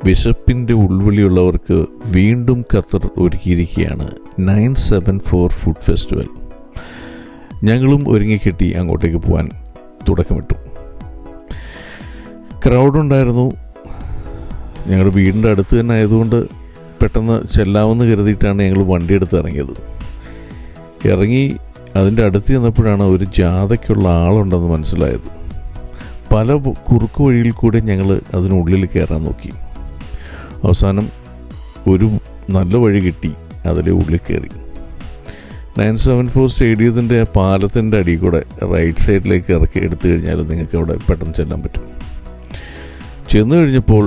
വിശപ്പിൻ്റെ ഉൾവിളിയുള്ളവർക്ക് വീണ്ടും Qatar ഒരുക്കിയിരിക്കുകയാണ് 974 food festival. ഞങ്ങളും ഒരുങ്ങിക്കെട്ടി അങ്ങോട്ടേക്ക് പോകാൻ തുടക്കമിട്ടു. ക്രൗഡുണ്ടായിരുന്നു. ഞങ്ങളുടെ വീടിൻ്റെ അടുത്ത് തന്നെ ആയതുകൊണ്ട് പെട്ടെന്ന് ചെല്ലാമെന്ന് കരുതിയിട്ടാണ് ഞങ്ങൾ വണ്ടിയെടുത്ത് ഇറങ്ങിയത്. ഇറങ്ങി അതിൻ്റെ അടുത്ത് ചെന്നപ്പോഴാണ് ഒരു ജാഥയ്ക്കുള്ള ആളുണ്ടെന്ന് മനസ്സിലായത്. പല കുറുക്കു വഴിയിൽ കൂടെ ഞങ്ങൾ അതിനുള്ളിൽ കയറാൻ നോക്കി. അവസാനം ഒരു നല്ല വഴി കിട്ടി, അതിലെ ഉള്ളിൽ കയറി. 974 സ്റ്റേഡിയത്തിൻ്റെ പാലത്തിൻ്റെ അടിയിൽ കൂടെ റൈറ്റ് സൈഡിലേക്ക് ഇറക്കി എടുത്തു കഴിഞ്ഞാൽ നിങ്ങൾക്ക് അവിടെ പെട്ടെന്ന് ചെല്ലാൻ പറ്റും. ചെന്ന് കഴിഞ്ഞപ്പോൾ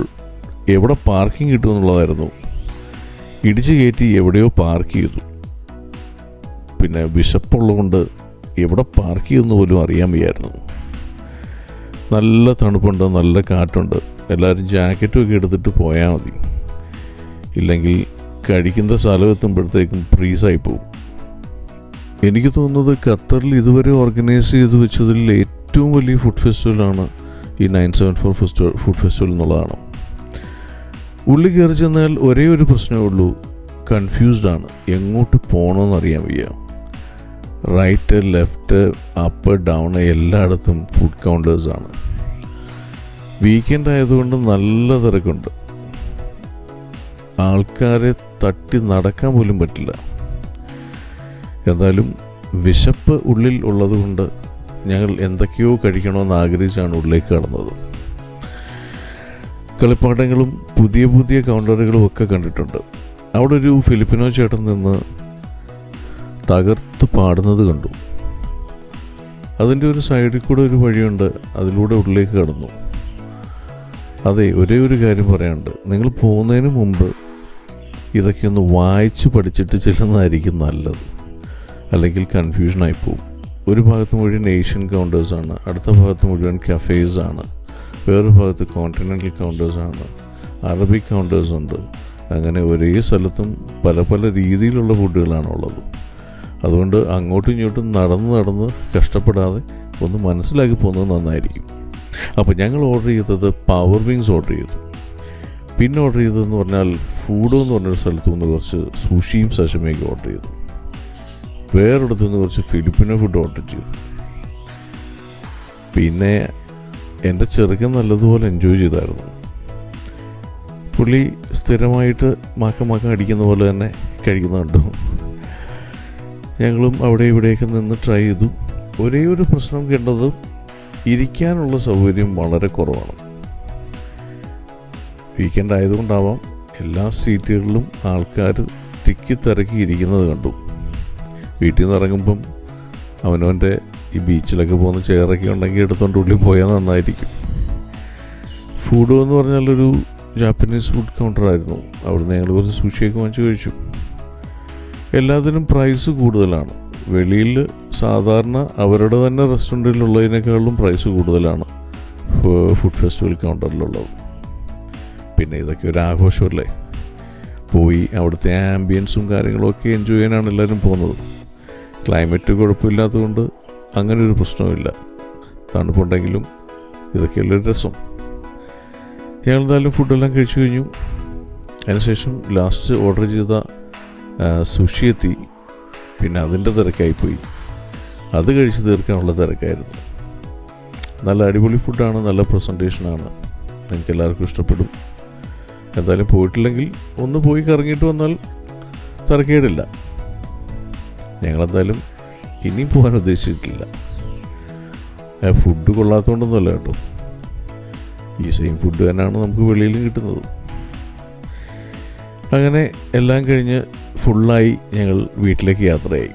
എവിടെ പാർക്കിംഗ് കിട്ടുമെന്നുള്ളതായിരുന്നു. ഇടിച്ചു കയറ്റി എവിടെയോ പാർക്ക് ചെയ്തു. പിന്നെ വിശപ്പുള്ളതുകൊണ്ട് എവിടെ പാർക്ക് ചെയ്യുമെന്ന് പോലും അറിയാൻ വയ്യായിരുന്നു. നല്ല തണുപ്പുണ്ട്, നല്ല കാറ്റുണ്ട്. എല്ലാവരും ജാക്കറ്റും ഒക്കെ എടുത്തിട്ട് പോയാൽ മതി, ഇല്ലെങ്കിൽ കഴിക്കുന്ന സ്ഥലം എത്തുമ്പോഴത്തേക്കും ഫ്രീസായി പോകും. എനിക്ക് തോന്നുന്നത് ഖത്തറിൽ ഇതുവരെ ഓർഗനൈസ് ചെയ്ത് വെച്ചതിൽ ഏറ്റവും വലിയ ഫുഡ് ഫെസ്റ്റിവലാണ് ഈ 974 ഫുഡ് ഫെസ്റ്റിവൽ എന്നുള്ളതാണ്. ഉള്ളിൽ കയറി ചെന്നാൽ ഒരേ ഒരു പ്രശ്നമേ ഉള്ളൂ, കൺഫ്യൂസ്ഡാണ്. എങ്ങോട്ട് പോകണമെന്നറിയാൻ വയ്യ. റൈറ്റ്, ലെഫ്റ്റ്, അപ്പ്, ഡൗൺ എല്ലായിടത്തും ഫുഡ് കൗണ്ടേഴ്സാണ്. വീക്കെൻഡ് ആയതുകൊണ്ട് നല്ല തിരക്കുണ്ട്. ആൾക്കാരെ തട്ടി നടക്കാൻ പോലും പറ്റില്ല. എന്തായാലും വിശപ്പ് ഉള്ളിൽ ഉള്ളതുകൊണ്ട് ഞങ്ങൾ എന്തൊക്കെയോ കഴിക്കണമെന്ന് ആഗ്രഹിച്ചാണ് ഉള്ളിലേക്ക് കടന്നത്. കളിപ്പാട്ടങ്ങളും പുതിയ പുതിയ കൗണ്ടറുകളും ഒക്കെ കണ്ടിട്ടുണ്ട്. അവിടെ ഒരു ഫിലിപ്പിനോ ചേട്ടൻ നിന്ന് തകർത്ത് പാടുന്നത് കണ്ടു. അതിൻ്റെ ഒരു സൈഡിൽ കൂടെ ഒരു വഴിയുണ്ട്, അതിലൂടെ ഉള്ളിലേക്ക് കടന്നു. അതെ, ഒരേ ഒരു കാര്യം പറയാനുണ്ട്. നിങ്ങൾ പോകുന്നതിന് മുമ്പ് ഇതൊക്കെ ഒന്ന് വായിച്ച് പഠിച്ചിട്ട് ചെല്ലുന്നതായിരിക്കും നല്ലത്, അല്ലെങ്കിൽ കൺഫ്യൂഷനായി പോകും. ഒരു ഭാഗത്ത് മുഴുവൻ ഏഷ്യൻ കൗണ്ടേഴ്സാണ്, അടുത്ത ഭാഗത്ത് മുഴുവൻ കഫേസാണ്, വേറൊരു ഭാഗത്ത് കോണ്ടിനെൻ്റൽ കൗണ്ടേഴ്സാണ്, അറബിക് കൗണ്ടേഴ്സുണ്ട്. അങ്ങനെ ഒരേ സ്ഥലത്തും പല പല രീതിയിലുള്ള ഫുഡുകളാണുള്ളത്. അതുകൊണ്ട് അങ്ങോട്ടും ഇങ്ങോട്ടും നടന്ന് കഷ്ടപ്പെടാതെ ഒന്ന് മനസ്സിലാക്കി പോകുന്നത് നന്നായിരിക്കും. അപ്പോൾ ഞങ്ങൾ ഓർഡർ ചെയ്തത് പവർ വിങ്സ് ഓർഡർ ചെയ്തു. പിന്നെ ഓർഡർ ചെയ്തതെന്ന് പറഞ്ഞാൽ ഫൂഡോ എന്ന് പറഞ്ഞൊരു സ്ഥലത്തു നിന്ന് കുറച്ച് സുഷിയും സഷമിയൊക്കെ ഓർഡർ ചെയ്തു. വേറൊരിടത്തു നിന്ന് കുറച്ച് ഫിലിപ്പിനോ ഫുഡ് ഓർഡർ ചെയ്തു. പിന്നെ എൻ്റെ ചെറുക്കൻ നല്ലതുപോലെ എൻജോയ് ചെയ്തായിരുന്നു. പുള്ളി സ്ഥിരമായിട്ട് മാക്കം അടിക്കുന്ന പോലെ തന്നെ കഴിക്കുന്നുണ്ടോ. ഞങ്ങളും അവിടെ ഇവിടെയൊക്കെ നിന്ന് ട്രൈ ചെയ്തു. ഒരേ ഒരു പ്രശ്നം കണ്ടത് ഇരിക്കാനുള്ള സൗകര്യം വളരെ കുറവാണ്. വീക്കെൻഡ് ആയതുകൊണ്ടാവാം എല്ലാ സീറ്റുകളിലും ആൾക്കാർ തിക്കി ഇരിക്കുന്നത് കണ്ടു. വീട്ടിൽ നിന്ന് ഇറങ്ങുമ്പം അവനവൻ്റെ ഈ ബീച്ചിലൊക്കെ പോകുന്ന ചെയറൊക്കെ ഉണ്ടെങ്കിൽ എടുത്തുകൊണ്ട് ഉള്ളിൽ പോയാൽ നന്നായിരിക്കും. ഫുഡ് എന്ന് പറഞ്ഞാലൊരു ജാപ്പനീസ് ഫുഡ് കൗണ്ടറായിരുന്നു. അവിടുന്ന് ഞങ്ങൾ കുറച്ച് സുഷിയൊക്കെ വാങ്ങിച്ച് കഴിച്ചു. എല്ലാത്തിനും പ്രൈസ് കൂടുതലാണ്. വെളിയിൽ സാധാരണ അവരുടെ തന്നെ റെസ്റ്റോറൻറ്റിലുള്ളതിനേക്കാളും പ്രൈസ് കൂടുതലാണ് ഫുഡ് ഫെസ്റ്റിവൽ കൗണ്ടറിലുള്ളത്. പിന്നെ ഇതൊക്കെ ഒരു ആഘോഷമല്ലേ, പോയി അവിടുത്തെ ആംബിയൻസും കാര്യങ്ങളൊക്കെ എൻജോയ് ചെയ്യാനാണ് എല്ലാവരും പോകുന്നത്. ക്ലൈമറ്റ് കുഴപ്പമില്ലാത്തതുകൊണ്ട് അങ്ങനെ ഒരു പ്രശ്നവുമില്ല. തണുപ്പുണ്ടെങ്കിലും ഇതൊക്കെയുള്ളൊരു രസം. ഞങ്ങൾ എന്തായാലും ഫുഡെല്ലാം കഴിച്ചു കഴിഞ്ഞു. അതിനുശേഷം ലാസ്റ്റ് ഓർഡർ ചെയ്ത സുഷി എത്തി. പിന്നെ അതിൻ്റെ തിരക്കായിപ്പോയി. അത് കഴിച്ച് തീർക്കാനുള്ള തിരക്കായിരുന്നു. നല്ല അടിപൊളി ഫുഡാണ്, നല്ല പ്രസൻറ്റേഷനാണ്. നിങ്ങൾക്ക് എല്ലാവർക്കും ഇഷ്ടപ്പെടും. എന്തായാലും പോയിട്ടില്ലെങ്കിൽ ഒന്ന് പോയി കറങ്ങിയിട്ട് വന്നാൽ തിരക്കേടില്ല. ഞങ്ങളെന്തായാലും ഇനിയും പോകാൻ ഉദ്ദേശിച്ചിട്ടില്ല. ഫുഡ് കൊള്ളാത്തതുകൊണ്ടൊന്നുമല്ല കേട്ടോ. ഈ സെയിം ഫുഡ് തന്നെയാണ് നമുക്ക് വെളിയിലും കിട്ടുന്നത്. അങ്ങനെ എല്ലാം കഴിഞ്ഞ് ഫുള്ളായി ഞങ്ങൾ വീട്ടിലേക്ക് യാത്രയായി.